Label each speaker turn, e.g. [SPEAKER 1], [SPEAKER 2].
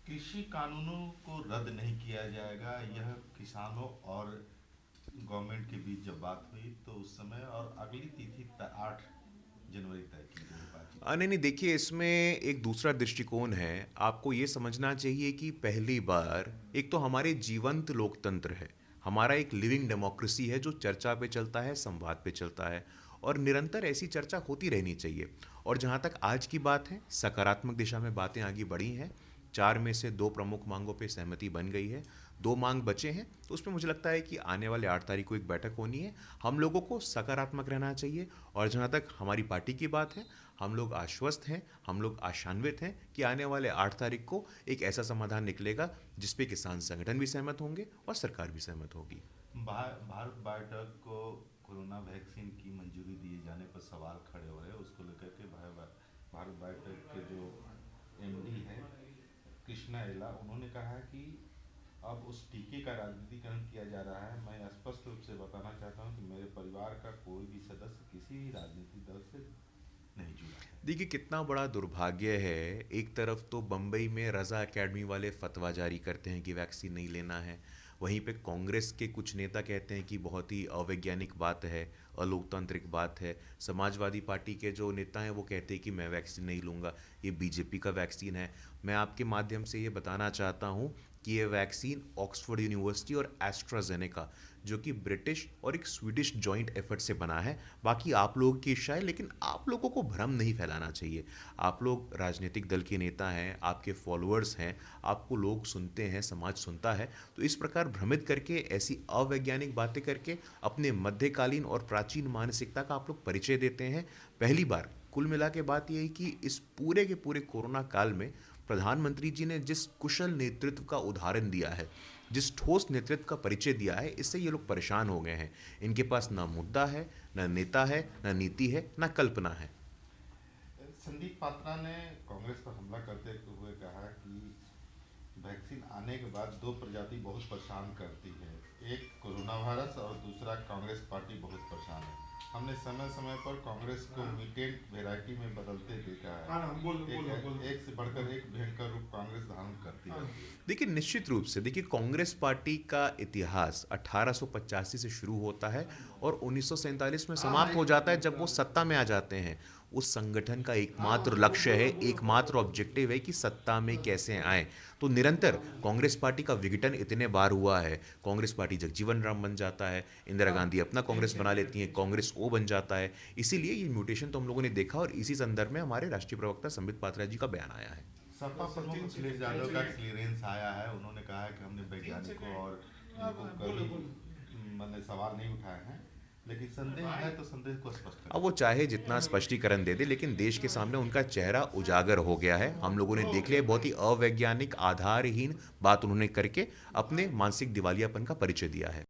[SPEAKER 1] कृषि कानूनों को रद्द नहीं किया जाएगा, यह किसानों और गवर्नमेंट के बीच जब बात हुई तो उस समय और अगली तिथि 8 जनवरी तय की गई बातचीत
[SPEAKER 2] नहीं
[SPEAKER 1] हुई।
[SPEAKER 2] नहीं, देखिए इसमें एक दूसरा दृष्टिकोण है। आपको ये समझना चाहिए कि पहली बार एक तो हमारे जीवंत लोकतंत्र है, हमारा एक लिविंग डेमोक्रेसी है जो चर्चा पे चलता है, संवाद पे चलता है, और निरंतर ऐसी चर्चा होती रहनी चाहिए। और जहाँ तक आज की बात है, सकारात्मक दिशा में बातें आगे बढ़ी हैं। 4 में से 2 प्रमुख मांगों पे सहमति बन गई है, 2 मांग बचे हैं, तो उसमें मुझे लगता है कि आने वाले 8 तारीख को एक बैठक होनी है। हम लोगों को सकारात्मक रहना चाहिए। और जहाँ तक हमारी पार्टी की बात है, हम लोग आश्वस्त हैं, हम लोग आशान्वित हैं कि आने वाले 8 तारीख को एक ऐसा समाधान निकलेगा जिसपे किसान संगठन भी सहमत होंगे और सरकार भी सहमत होगी।
[SPEAKER 1] भारत बायोटेक को कोरोना वैक्सीन की मंजूरी दिए जाने पर सवाल खड़े हो रहे हैं, उसको लेकर के भारत बायोटेक के जो एमडी है कृष्णा एला, उन्होंने कहा है कि अब उस टीके का राजनीतिकरण किया जा रहा है। मैं स्पष्ट रूप से बताना चाहता हूं कि मेरे परिवार का कोई भी सदस्य किसी भी राजनीतिक दल से नहीं जुड़ा है।
[SPEAKER 2] देखिए कितना बड़ा दुर्भाग्य है। एक तरफ तो बम्बई में रज़ा एकेडमी वाले फतवा जारी करते हैं कि वैक्सीन नहीं लेना है, वहीं पे कांग्रेस के कुछ नेता कहते हैं कि बहुत ही अवैज्ञानिक बात है, अलोकतांत्रिक बात है। समाजवादी पार्टी के जो नेता हैं वो कहते हैं कि मैं वैक्सीन नहीं लूँगा, ये बीजेपी का वैक्सीन है। मैं आपके माध्यम से ये बताना चाहता हूँ कि ये वैक्सीन ऑक्सफोर्ड यूनिवर्सिटी और एस्ट्राजेनेका, जो कि ब्रिटिश और एक स्वीडिश जॉइंट एफर्ट से बना है। बाकी आप लोगों की इच्छा है, लेकिन आप लोगों को भ्रम नहीं फैलाना चाहिए। आप लोग राजनीतिक दल के नेता हैं, आपके फॉलोअर्स हैं, आपको लोग सुनते हैं, समाज सुनता है, तो इस प्रकार भ्रमित करके ऐसी अवैज्ञानिक बातें करके अपने मध्यकालीन और प्राचीन मानसिकता का आप लोग परिचय देते हैं। पहली बार कुल मिला के बात यह है कि इस पूरे के पूरे कोरोना काल में प्रधानमंत्री जी ने जिस कुशल नेतृत्व का उदाहरण दिया है, जिस ठोस नेतृत्व का परिचय दिया है, इससे ये लोग परेशान हो गए हैं। इनके पास ना मुद्दा है, ना नेता है, ना नीति है, ना कल्पना है।
[SPEAKER 1] संदीप पात्रा ने कांग्रेस पर हमला करते हुए कहा कि वैक्सीन आने के बाद 2 प्रजाति बहुत परेशान करती है, एक कोरोना वायरस और दूसरा कांग्रेस पार्टी बहुत परेशान है। हमने समय समय पर कांग्रेस को म्यूटेंट वेराइटी में बदलते देखा है। एक से बढ़कर एक भयंकर रूप कांग्रेस धारण करती रहती है।
[SPEAKER 2] देखिए निश्चित रूप से, देखिए कांग्रेस पार्टी का इतिहास 1885 से शुरू होता है और 1947 में समाप्त हो जाता है जब वो सत्ता में आ जाते हैं। उस संगठन का एकमात्र लक्ष्य है, एकमात्र ऑब्जेक्टिव है कि सत्ता में कैसे आए। तो निरंतर कांग्रेस पार्टी का विघटन इतने बार हुआ है। कांग्रेस पार्टी जगजीवन राम बन जाता है, इंदिरा गांधी अपना कांग्रेस बना लेती हैं, कांग्रेस ओ बन जाता है। इसीलिए ये म्यूटेशन तो हम लोगों ने देखा, और इसी संदर्भ में हमारे राष्ट्रीय प्रवक्ता संबित पात्रा जी का बयान आया है।
[SPEAKER 1] सपा प्रमुख अखिलेश यादव का क्लियरेंस आया है, उन्होंने कहा है कि हमने वैज्ञानिकों और इनको कभी मैंने सवाल नहीं उठाए हैं, लेकिन संदेह है तो संदेह को स्पष्ट
[SPEAKER 2] अब
[SPEAKER 1] करें।
[SPEAKER 2] वो चाहे जितना स्पष्टीकरण दे दे, लेकिन देश के सामने उनका चेहरा उजागर हो गया है। हम लोगों ने देख लिया, बहुत ही अवैज्ञानिक, आधारहीन बात उन्होंने करके अपने मानसिक दिवालियापन का परिचय दिया है।